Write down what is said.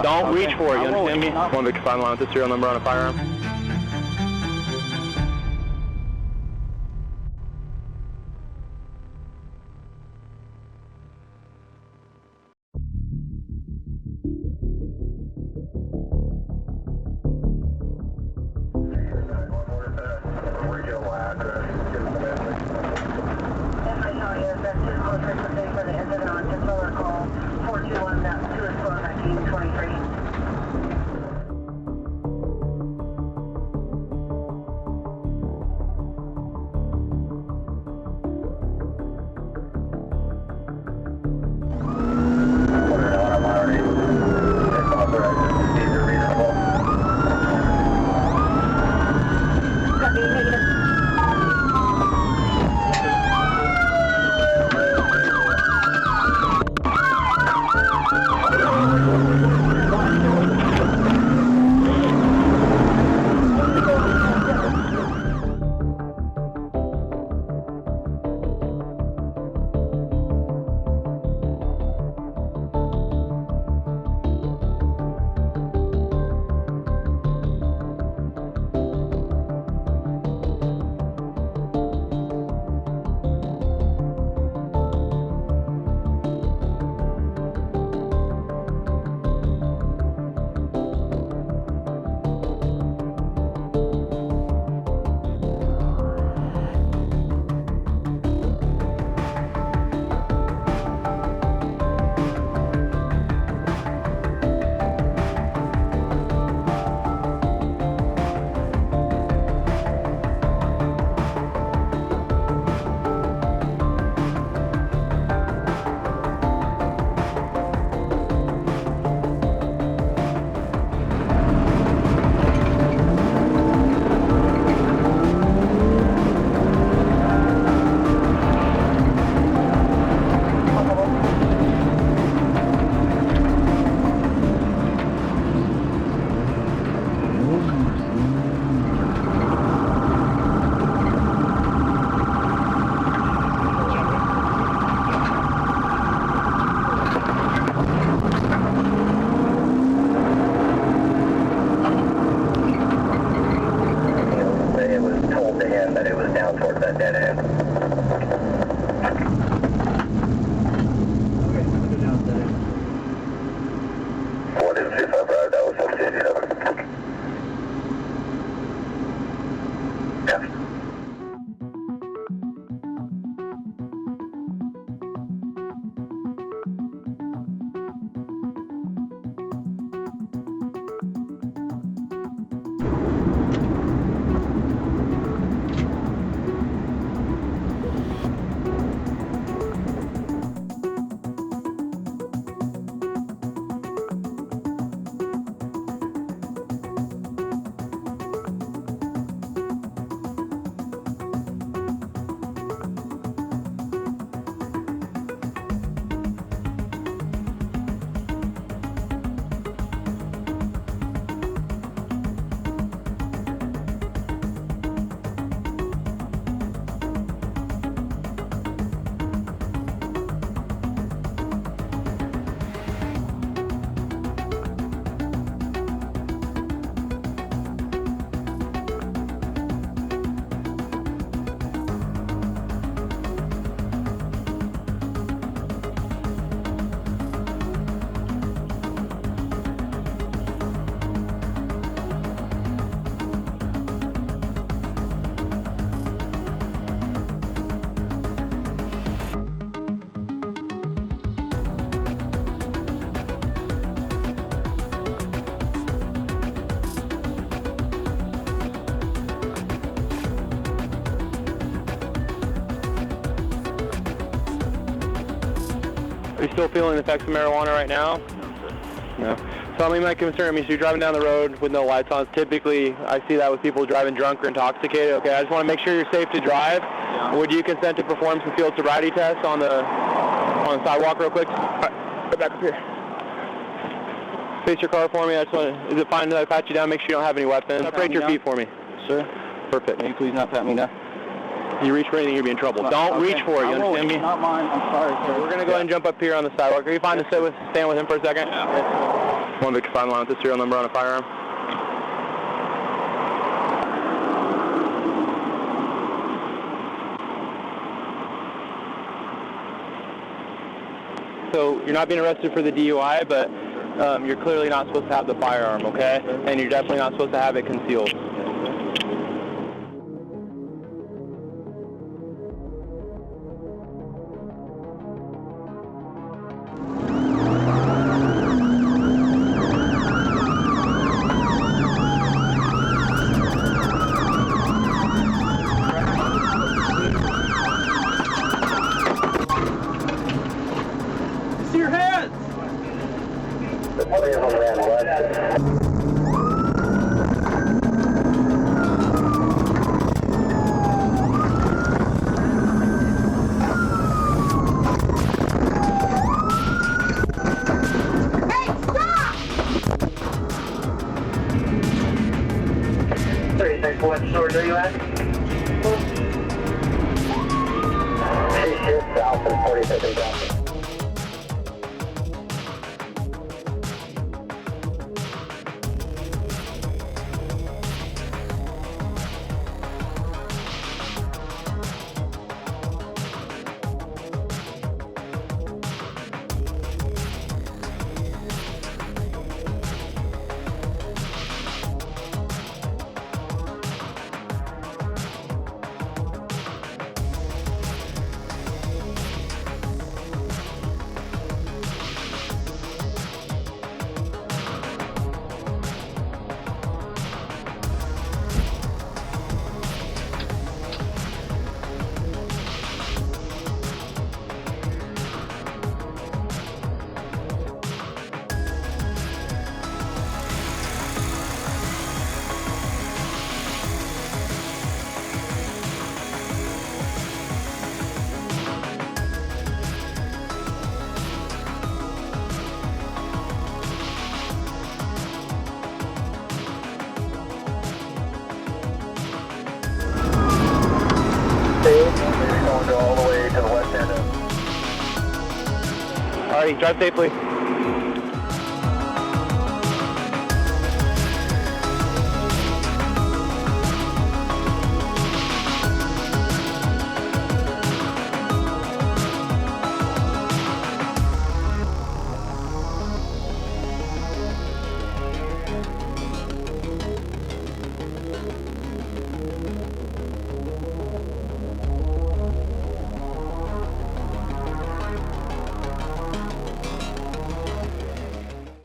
Don't reach for it, you understand me? Want to find line with the serial number on a firearm? Are you still feeling the effects of marijuana right now? No. So I mean, my concern, so you're driving down the road with no lights on. Typically, I see that with people driving drunk or intoxicated. Okay, I just want to make sure you're safe to drive. Yeah. Would you consent to perform some field sobriety tests on the sidewalk real quick? All right, get back up here. Face your car for me. I just want to, is it fine that I pat you down? Make sure you don't have any weapons. Separate your feet for me. Sir? Perfect. Can you please not pat me down? You reach for anything, you'll be in trouble. Don't reach for it, you understand me? It's not mine. I'm sorry, sir. We're going to go ahead and jump up here on the sidewalk. Are you fine to stand with him for a second? Yeah. One Victor 5 line with the serial number on a firearm. So you're not being arrested for the DUI, but you're clearly not supposed to have the firearm, okay? And you're definitely not supposed to have it concealed. See your hands! Hey, stop! 36, what store are you at? Shift south and 42nd down. Alright, drive safely.